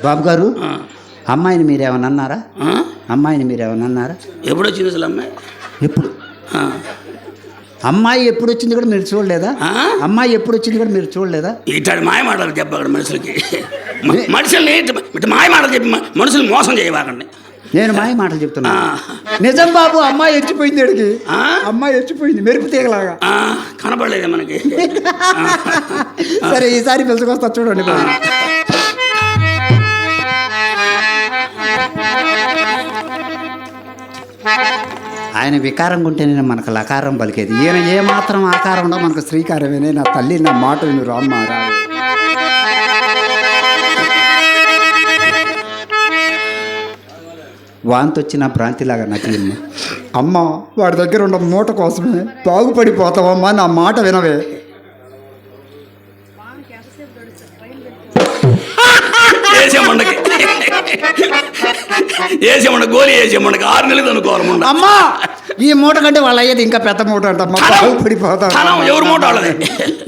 బాబు గారు, అమ్మాయిని మీరేమన్నా అన్నారా? అమ్మాయిని మీరేమన్నా అన్నారా? ఎప్పుడు వచ్చింది అసలు అమ్మాయి? ఎప్పుడు అమ్మాయి ఎప్పుడు వచ్చింది కూడా మీరు చూడలేదా? అమ్మాయి ఎప్పుడు వచ్చింది కూడా మీరు చూడలేదా? ఇట్లాంటి మాయ మాటలు చెప్పాడు మనుషులకి. మనుషుల్ని ఇట్లా మాయ మాటలు చెప్పి మనుషులు మోసం చేయవాకండి. నేను మాయ మాటలు చెప్తున్నా. నిజం బాబు, అమ్మాయి ఎచ్చిపోయింది. అడిగి అమ్మాయి ఎచ్చిపోయింది మెరుపు తీగలాగా. కనపడలేదే మనకి. సరే ఈసారి పిలుచుకొస్తా చూడండి బాబు. ఆయన వికారంగా ఉంటేనే మనకు లకారం పలికేది. ఈయన ఏమాత్రం ఆకారం ఉండో మనకు శ్రీకారమేనే. నా తల్లి నా మాట విను రామ్మారా. వాంతి వచ్చిన భ్రాంతిలాగా నచ్చింది. అమ్మ వాడి దగ్గర ఉన్న మూట కోసమే బాగుపడిపోతావమ్మా, నా మాట వినవే. గోలి వేసేమండకి 6 నెలలు అనుకోవాలి. అమ్మా ఈ మూట కంటే వాళ్ళు అయ్యేది ఇంకా పెద్ద మూట అంట. బాగుపడిపోతాం. ఎవరు మూట వాళ్ళది?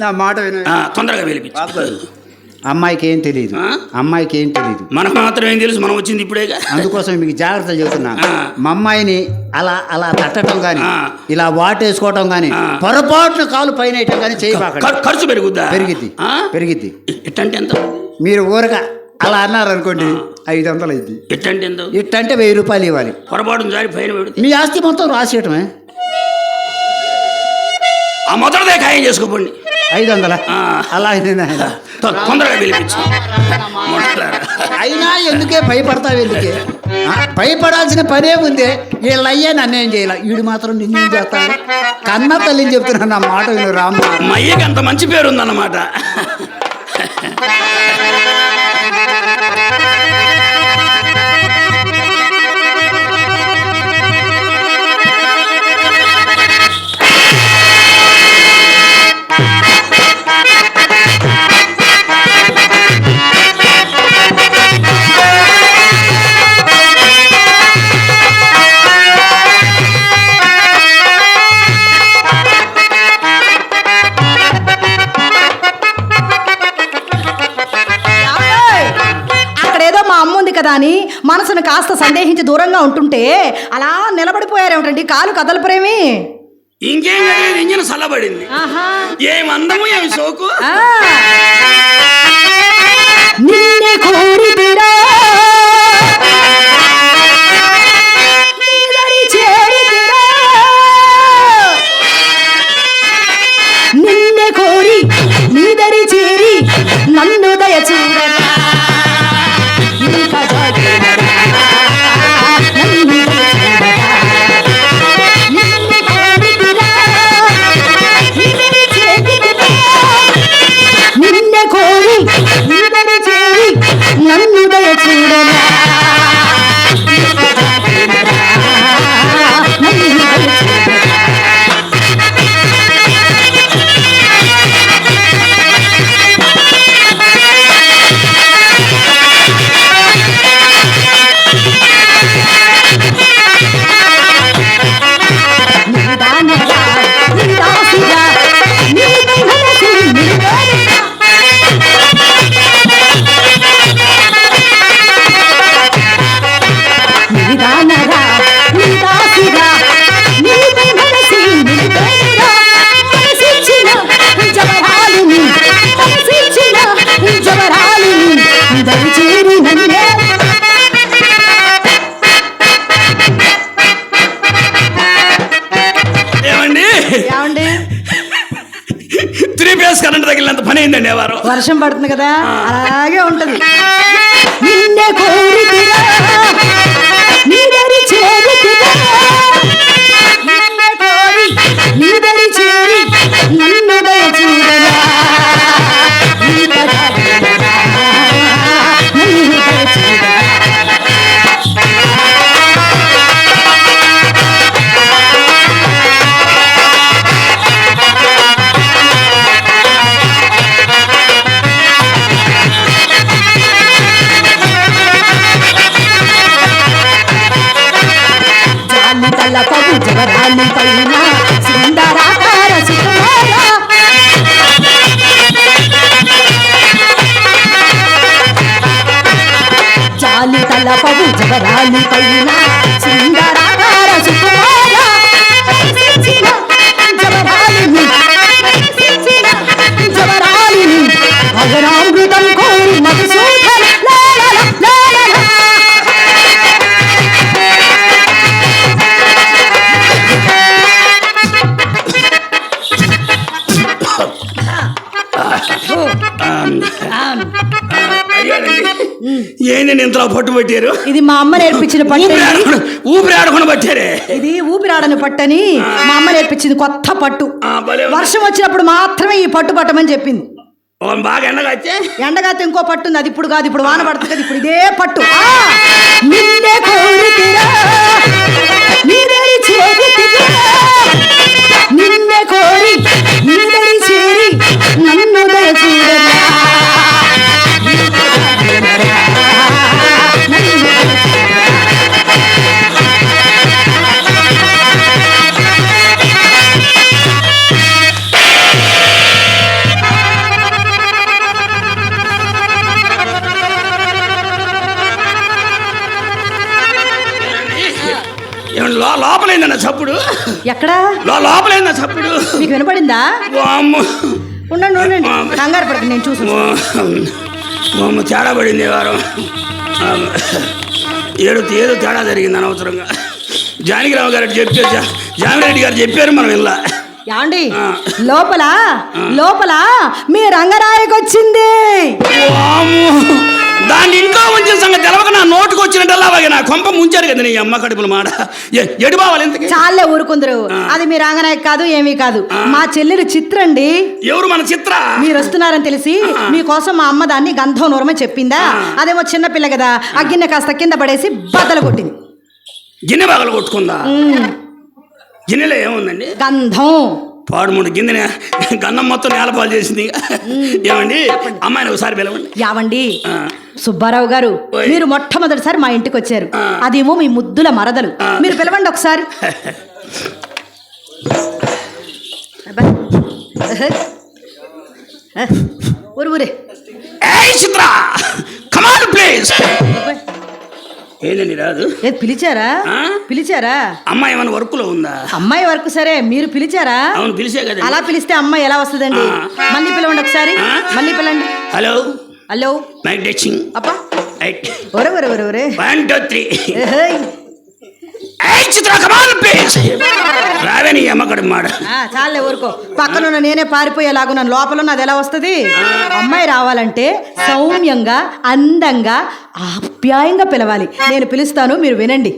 నా మాట వినవే. తొందరగా వెళ్ళిపించు. అమ్మాయికి ఏం తెలియదు, అమ్మాయికి ఏం తెలియదు. మనకు మాత్రం ఏం తెలుసు, మనం వచ్చింది ఇప్పుడే. అందుకోసం మీకు జాగ్రత్త చెబుతున్నా. మా అమ్మాయిని అలా అలా తట్టడం కానీ, ఇలా వాటేసుకోవటం కానీ, పొరపాటున కాలు పైన వేయటం కానీ చేయబాకండి. ఖర్చు పెరుగుద్దా? పెరిగిద్ది. ఇట్టంటే ఎంత? మీరు ఊరగా అలా అన్నారనుకోండి 500 అయింది. ఇట్టంటే ఎంత? ఇట్టంటే 1000 రూపాయలు ఇవ్వాలి. పొరపాటు జారి పైన పెడితే మీ ఆస్తి మొత్తం రాసేయటమే. ఆ మొదటిదే ఖాయం చేసుకోండి. 500 అలా తొందరగా పిలిపించు. అయినా ఎందుకే భయపడతావు? ఎందుకే భయపడాల్సిన పనే ఉంది. వీళ్ళు అయ్యే నన్నేం చేయాల, వీడు మాత్రం నిన్నేం చేస్తాడు? కన్న తల్లిని చెప్తున్నా, నా మాట విను రామ్మ. మా అయ్యకి అంత మంచి పేరు ఉందన్నమాట. అని మనసును కాస్త సందేహించి దూరంగా ఉంటుంటే అలా నిలబడిపోయారేమిటండి? కాలు కదలపురేమి. ఇంకేం ఇంజన్ చల్లబడింది. ఏం అందము, ఏమి సోకు. నిన్నే కోరితిరా నిన్నే కోరి నీదరి చేరి నన్ను దయ చూడరా. నిన్నే కోరి నీదరి చేరి నన్ను దయ చూడరా. కరెంట్ తగిలినంత పని అయిందండి. ఎవరు వర్షం పడుతుంది కదా, అలాగే ఉంటది. నిన్నే కోరితిరా నీదరి చేరితిరా. నిన్నే కోరి నీదరి చేరి నన్ను దయ చూడరా. ఏంటండి ఇంతలో పట్టు పట్టారు? ఇది మా అమ్మ నేర్పించిన పట్టు. ఊపిరి ఆడకుండా పట్టారే. ఇది ఊపిరాడని పట్టని మా అమ్మ నేర్పించింది కొత్త పట్టు. భలే ఉంది. వర్షం వచ్చినప్పుడు మాత్రమే ఈ పట్టు పట్టమని చెప్పింది. బాగా ఎండగాచ్చే ఎండగాతే ఇంకో పట్టు ఉంది, అది ఇప్పుడు కాదు, ఇప్పుడు వాన పడుతుంది కదా, ఇప్పుడు ఇదే పట్టు. నిన్నే కోరితిరా, నీదరి చేరితిరా, నిన్నే కోరి నీదరి చేరి నన్ను దయచూడరా. లోపలైందన్న చప్పుడు. ఎక్కడా లోపలైందా చప్పుడు? మీకు వినపడిందా? ఉండండి ఉండండి, కంగారు పడకండి, నేను చూసి తేడా పడింది వారం. ఏదో తేడా జరిగింది అనవసరంగా. జానకిరావు గారు చెప్పారు, జామిరెడ్డి గారు చెప్పారు, మనం ఇలా యాండి లోపల లోపల మీ రంగరాయకు వచ్చింది. దాన్ని ఇంట్లో ఉంచిన సంగతి తెలవక నా నోటుకు వచ్చినట్టల్లా నా కొంప ముంచారు కదా నీ అమ్మ కడుపుల మాట. ఎడు బావాలి ఇంతకీ? చాలే ఊరుకుందరు, అది మీ రంగనాయక్ కాదు, ఏమీ కాదు, మా చెల్లెలు చిత్ర అండి. ఎవరు మన చిత్ర? మీరు వస్తున్నారని తెలిసి మీకోసం మా అమ్మ దాన్ని గంధం నూరమని చెప్పిందా. అదేమో చిన్న పిల్ల కదా, ఆ గిన్నె కాస్త కింద పడేసి బద్దలు కొట్టింది. గిన్నె బాగలు కొట్టుకుందా? గిన్నెలో ఏముందండి? గంధం. పాడుముడు గిన్నె గన్నం మొత్తం నేలపాలు చేసింది. ఏమండి అమ్మాయిని ఒకసారి పిలవండి. యావండి సుబ్బారావు గారు, మీరు మొట్టమొదటిసారి మా ఇంటికి వచ్చారు, అదేమో మీ ముద్దుల మరదలు, మీరు పిలవండి ఒకసారి. ఊరే చిత్ర కమాన్ ప్లీజ్. ఏంటండి రాదు? పిలిచారా? పిలిచారా? అమ్మాయి ఏమైనా వర్క్ లో ఉందా? అమ్మాయి వర్క్ సరే, మీరు పిలిచారా? అవును పిలిచే కదా. అలా పిలిస్తే అమ్మాయి ఎలా వస్తుందండి? మళ్ళీ పిలవండి ఒకసారి, మళ్ళీ పిలండి. Hello hello mic testing. అప్పా ఒరే ఒరే ఒరే ఒరే 1 2 3. Chitra come on please. రావే నీ అమ్మ కడుపు మాట. చాలే ఊరుకో, పక్కనున్న నేనే పారిపోయేలాగు నన్ను లోపల ఉన్నది ఎలా వస్తుంది? అమ్మాయి రావాలంటే సౌమ్యంగా, అందంగా, ఆప్యాయంగా పిలవాలి. నేను పిలుస్తాను, మీరు వినండి.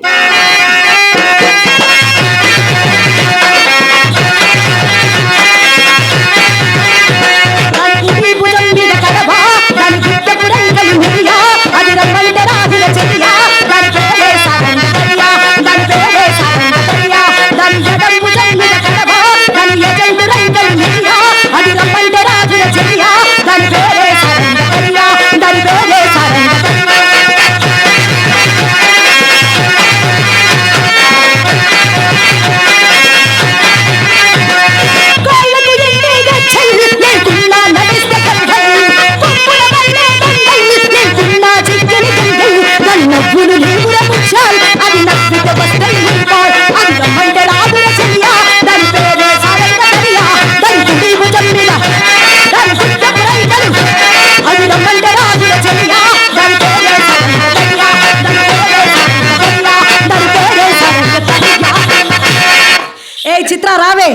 చిత్ర రావే.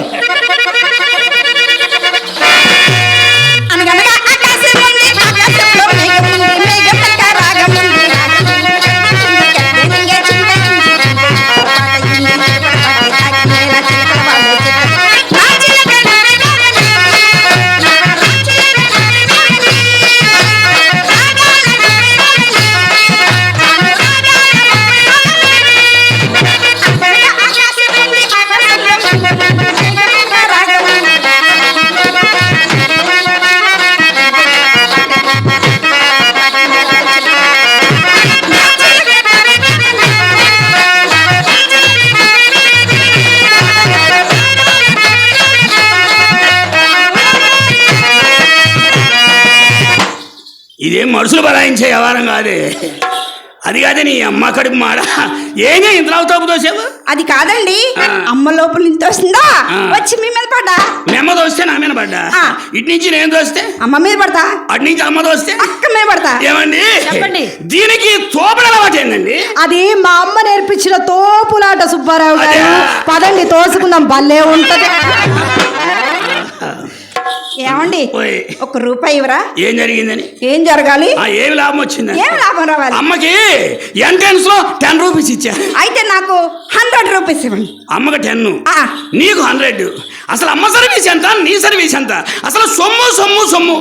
అనగనగా ఆకాశం ఉంది, ఆకాశంలో మేఘం ఉంది, మేఘం పక్క రాగం ఉంది, ఇదేం మనుషులు బలాయించే వ్యవహారం కాదే. అది కాదే నీ అమ్మ కడుపు మాడ. ఏమే ఇంతలో తోపు దోసావు? అది కాదండి, అమ్మ లోపల నుంచి తోసిందా వచ్చి మీ మీద పడ్డా. మీ అమ్మ దోస్తే నా మీద పడ్డా? ఇటు నుంచి నేను దోస్తే అమ్మ మీద పడతా, అటు నుంచి అమ్మ దోస్తే అక్క మీద పడతా. ఏమండి చెప్పండి, దీనికి తోపుడు అలవాటు ఏందండి? అది మా అమ్మ నేర్పించిన తోపులాట సుబ్బారావు గారు. పదండి తోసుకుందాం, భలే ఉంటది. ఏమండి ఓయ్. ₹1 ఇవ్వరా? ఏం జరిగిందని? ఏం జరగాలి? ఏమి లాభం వచ్చింది? ఏం లాభం రావాలి? అమ్మకి ఎంట్రన్స్ లో ₹10 ఇచ్చా. అయితే నాకు ₹100 ఇవ్వండి. అమ్మకి 10, ఆ. నీకు 100. అసలు అమ్మ సర్వీస్ ఎంత, నీ సర్వీస్ ఎంత? అసలు సొమ్ము సొమ్ము సొమ్ము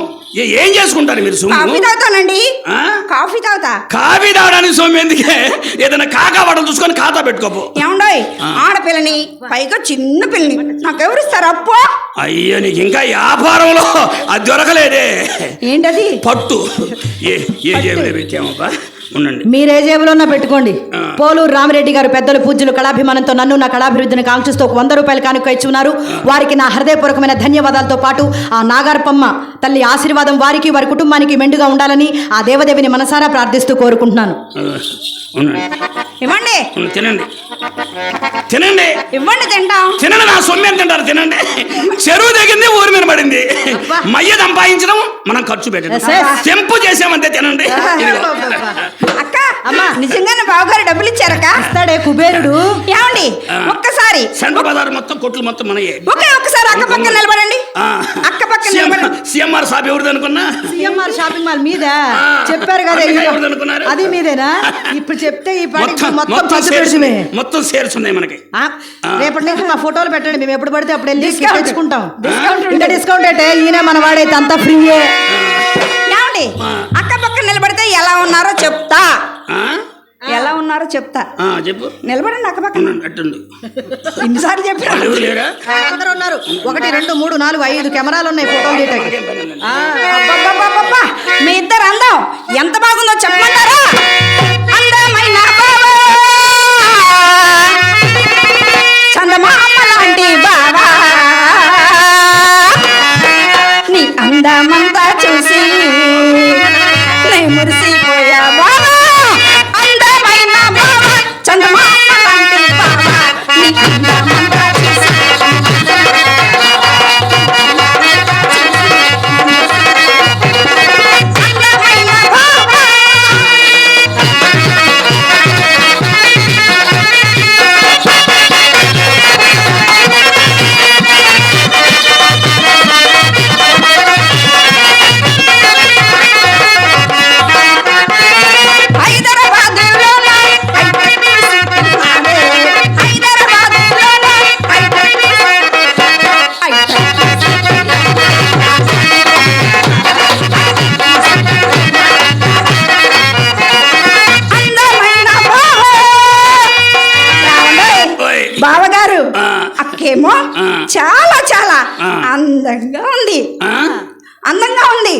ఏం చేసుకుంటారు మీరు? కాఫీ సొమ్ము తాగుతానండి. ఆ? కాఫీ తాగుతా. కాఫీ తాగడానికి సొమ్ము ఎందుకే? ఏదైనా కాకా వడలు చూసుకొని ఖాతా పెట్టుకోపో. ఏమండోయ్, ఆడపిల్లని, పైగా చిన్న పిల్లని నాకెవరిస్తారు అప్పు? అయ్యో, నీకు ఇంకా వ్యాపారంలో అది దొరకలేదే. ఏంటది? పట్టు. ఏ జేబులో పెట్టామబ్బా? ఉండండి. మీరే జేబులో పెట్టుకోండి. ఆ. పోలూరు రామిరెడ్డి గారు పెద్దలు పూజ్యులు కళాభిమానంతో నన్ను నా కళాభివృద్ధిని కాంక్షిస్తూ ₹100 కానుక ఇచ్చున్నారు. వారికి నా హృదయపూర్వకమైన ధన్యవాదాలతో పాటు ఆ నాగార్పమ్మ తల్లి ఆశీర్వాదం వారికి, వారి కుటుంబానికి మెండుగా ఉండాలని ఆ దేవదేవిని మనసారా ప్రార్థిస్తూ కోరుకుంటున్నాను. ఉండండి. ఇవ్వండి. తినండి తినండి ఇవ్వండి, తింటాం. తినండి. నా సొమ్ము ఎంత తింటారు? తినండి. చెరువు దిగింది, ఊరి మీద పడింది. మయ్య సంపాదించడం, మనం ఖర్చు పెట్టడం, తెంపు చేసామంతే. తినండి. ఇదిగో. అక్క, అమ్మా, నిజంగానే బావగారు డబ్బులు ఇచ్చారక్క? ఇస్తాడే కుబేరుడు. ఏమండి, ఒక్కసారి సెంట్రల్ బజార్ మొత్తం, కొట్లు మొత్తం మనయే. ఒక్కసారి అక్క పక్కన నిలబడండి. అక్క పక్కన నిలబడండి. సిఎంఆర్ షాప్ ఎవరిది అనుకున్నా? సిఎంఆర్ షాపింగ్ మాల్ మీద చెప్పారు కదా, అది మీదేనా? ఇప్పుడు చెప్తే ఈ మొత్తం షేర్స్ ఉన్నాయి మనకి. రేపటి నుంచి మా ఫోటోలు పెట్టండి, మేము ఎప్పుడు పడితే అప్పుడు వెళ్ళి తెచ్చుకుంటాం. డిస్కౌంట్ అంటే ఈయన మన వాడైతే అంతా ఫ్రీయే. ఏమండి, అక్క పక్కన నిలబడితే ఎలా ఉన్నారో చెప్తా. ఎలా ఉన్నారో చెప్తా. చెప్పు. నిలబడండి అక్క పక్కన. అట్టుంది. ఇన్నిసార్లు చెప్పారు. అందరూ ఉన్నారు. 1, 2, 3, 4, 5 కెమెరాలు ఉన్నాయి ఫోటోలు తీయటానికి. అబ్బబ్బబ్బబ్బబ్బా, మీ ఇద్దరు అందం ఎంత బాగుందో చెప్పమంటారా? అందమైన బావా, చందమామ లాంటి బావా, నీ అందమంతా చూసి నే మురిసిపోయా బావా. అందమైన బావా, చందమామ లాంటి బావా, నీ అందమంతా చూసి అందమైన బావా. బావగారు, అక్కేమో చాలా చాలా అందంగా ఉంది. అందంగా ఉంది.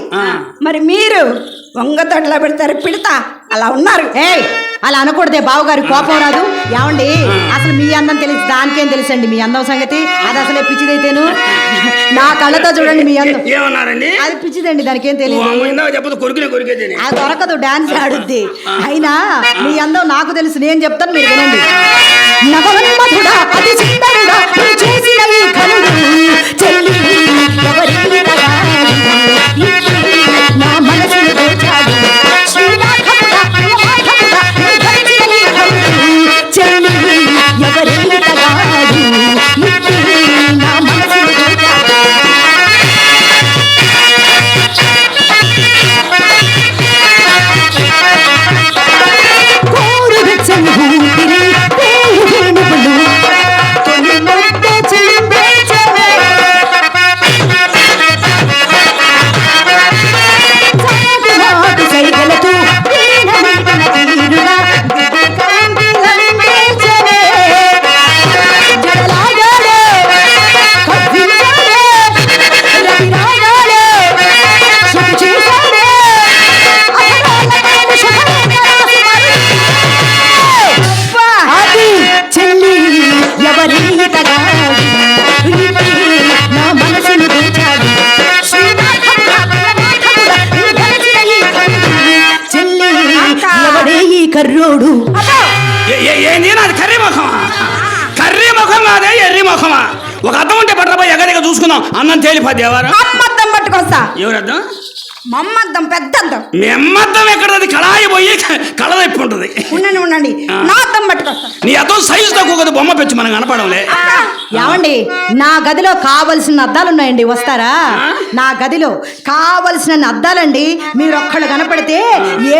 మరి మీరు వంగతొడలా పెడతారు, పిడతా అలా ఉన్నారు. అలా అనకూడదే, బావగారు కోపం రాదు. ఏమండి, అసలు మీ అందం తెలిసి దానికేం తెలుసండి మీ అందం సంగతి? అది అసలే పిచ్చిదైతేను. నా కళ్ళతో చూడండి మీ అందం. ఏమన్నారండి? అది పిచ్చిదండి, దానికి ఏం తెలియదు. అది దొరకదు, డాన్స్ ఆడుద్ది. అయినా మీ అందం నాకు తెలుసు, నేను చెప్తాను, మీరు వినండి. నవమన్మధుడా, అతి సుందరుడా, నువ్వు చూసిన ఈ కనుడు చెల్లి ఎవరికి తగాడు, నా మనసును దోచాడు. శ్రీరాఘవుడా, ప్రియమాధవుడా, నువ్వు ధరించిన ఈ కనుడు చెల్లి ఎవరికి తగాడు, నా మనసును దోచాడు. కోరు వెచ్చని ఊపిరి, పేరు వేణువులు, తొలి ముద్ద చిందించవే. సాటి మాటి సైగలతో వీణ మీటిన తీరుగా దివ్య కాంతిలందించవే. జడలాగాడే, కవ్వించాడే, రవిరాగాడే, శృతి చేశాడే, అధరాల శుభలేఖ రాసి మరి. అది చెల్లి ఎవరి తగాడు, నా మనసును దోచాడు. శ్రీనాథముడా, ప్రియమాధవుడా, నువ్వు ధరించిన ఈ కన్నుడు చెల్లి ఎవడే ఈ కర్రోడు. ఏంది నాది? కర్రీ ముఖమా? కర్రీ ముఖం కాదే, ఎర్రి ముఖమా? ఒక అద్దం ఉంటే పట్టరాబోయ్, ఎగదిగా చూసుకుందాం. అన్నం తేలిపోద్ది. ఎవరు అమ్మద్దం పట్టుకొస్తా? ఎవరు అద్దం? మమ్మద్దం పెద్దద్దం. మెమ్మద్దం ఎక్కడది కళాయి పోయి కళ తెప్పి ఉంటుంది. ఉండండి నా అద్దం పట్టుకొస్తా. నీ అద్దం సైజు తక్కువ కదా, బొమ్మ పెంచి మనం కనపడంలే. ఏమండి నా గదిలో కావలసిన అద్దాలు ఉన్నాయండి, వస్తారా? నా గదిలో కావలసిన అద్దాలండి. మీరు ఒక్కళ్ళు కనపడితే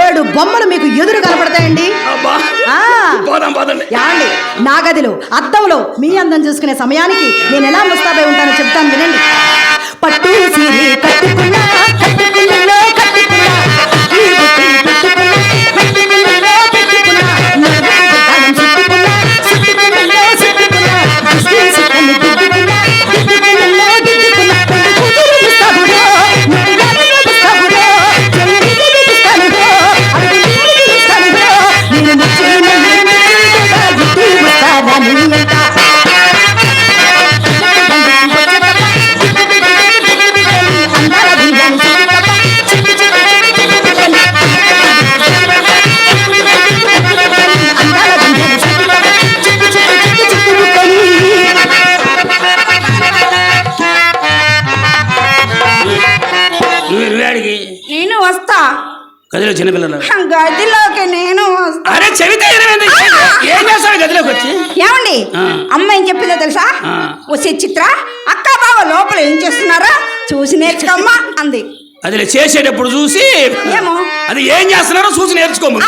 7 బొమ్మలు మీకు ఎదురు కనపడతాయండి. అబ్బా, పోదాం పోదండి. ఏమండి నా గదిలో అద్దంలో మీ అందం చూసుకునే సమయానికి నేను ఎలా ముస్తాబై ఉంటానో చెప్తాను వినండి. పట్టు సీరే కట్టుకున్నా కట్టుకున్నా కట్టుకున్నా ఈ బుట్టి పెట్టుకున్నా పెట్టుకున్నా పెట్టుకున్నా నడుము తాళం చుట్టుకున్నా చుట్టుకున్నా చుట్టుకున్నా దిష్టి సుక్కని దిద్దుకున్నా దిద్దుకున్నా దిద్దుకున్నా కుదురు ముస్తాబులో నువ్వు ముస్తాబులో చెల్లి దిద్దుతానులో అది దిద్దుతానులో నేను ముచ్చిన గుట్టి ముస్తాబా నీయంట. నువ్వేడికి నేను వస్తా గదిలో చిన్నపిల్లలు. గదిలోకి నేను వస్తా. అరే చెబితే ఏం చేస్తావు గదిలోకి వచ్చి? ఏమండి అమ్మ ఏం చెప్పిందో తెలుసా? వచ్చే చిత్ర అక్క బావ లోపల ఏం చేస్తున్నారా చూసి నేర్చుకోమ్మా అంది. అది చేసేటప్పుడు చూసి ఏమో అది ఏం చేస్తున్నారో చూసి నేర్చుకోము.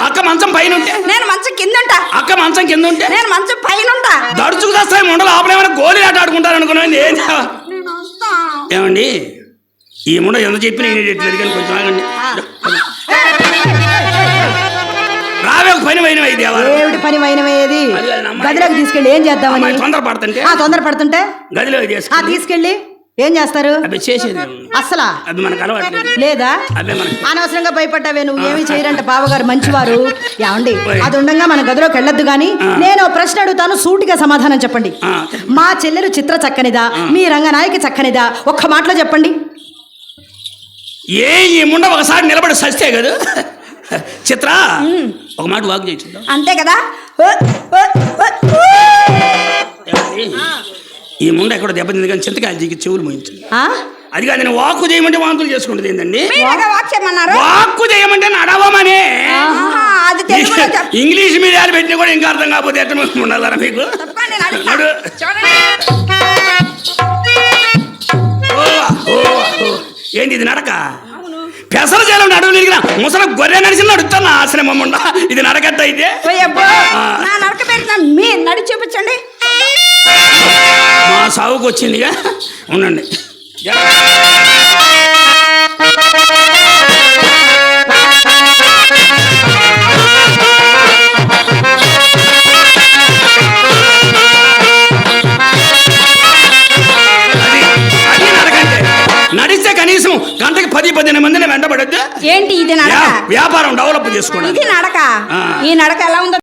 అక్క మంచం పైన ఉంటే నేను మంచం కింద ఉంటా, అక్క మంచం కింద ఉంటే నేను మంచం పైన ఉంటా. దడుచుకు తెస్తాయి ముండలు ఆపలేమైనా గోళీ ఆట ఆడుకుంటారు అనుకున్నాను. ఏం ఏమండి ఈ ముండ ఎంత చెప్పి నేను ఎట్లేదు కానీ కొంచెం ఆగండి. రావే ఒక పని అయినవి ఇది ఏమిటి పని అయినవేది? గదిలోకి తీసుకెళ్ళి ఏం చేద్దామని తొందర పడుతుంటే గదిలో తీసుకెళ్ళి ఏం చేస్తారు? అవి చేసేది అసలా అది మనకు అలవాట్లేదు లేదా? అదే మనకి అనవసరంగా భయపడ్డావే, నువ్వు ఏమి చేయరంట బావగారు మంచివారు. ఏమండి అది ఉండగా మన గదిలోకి వెళ్ళొద్దు గాని నేను ప్రశ్న అడుగుతాను, సూటిగా సమాధానం చెప్పండి. మా చెల్లెలు చిత్ర చక్కనిదా, మీ రంగనాయకి చక్కనిదా? ఒక్క మాటలో చెప్పండి. ఈ ముండ ఒకసారి నిలబడి సస్తే కదా చిత్ర ఒక మాట వాక్ చేయొచ్చు అంతే కదా. ఈ ముండ ఎక్కడ దెబ్బతింది కానీ చింతకాయలు చెవులు మోయించింది. అది కాదు నేను వాక్కు చేయమంటే వాంతులు చేసుకుంటుంది ఏంటండి? వాక్కు చేయమంటే నడవమనే. ఇంగ్లీష్ మీడియాలు పెట్టిన కూడా ఇంకా అర్థం కాకపోతే ఎట్లా ఉండాలరా మీకు? ఏంది ఇది నడక? పెసర చేయాలి నడువు నిరిగిన ముసలి గొర్రె నడిచి నడుస్తాను ఆశ్రమం ఉండ. ఇది నడకట్ట అయితే మీ నడి చూపించండి. మా సాగుకు వచ్చిందిగా ఉండండి. నడిస్తే కనీసం గంటకి 10-15 మందిని వెంటబడద్దు. ఏంటి ఇది నడక? వ్యాపారం డెవలప్ చేసుకోండి. ఇది నడక. ఈ నడక ఎలా ఉందో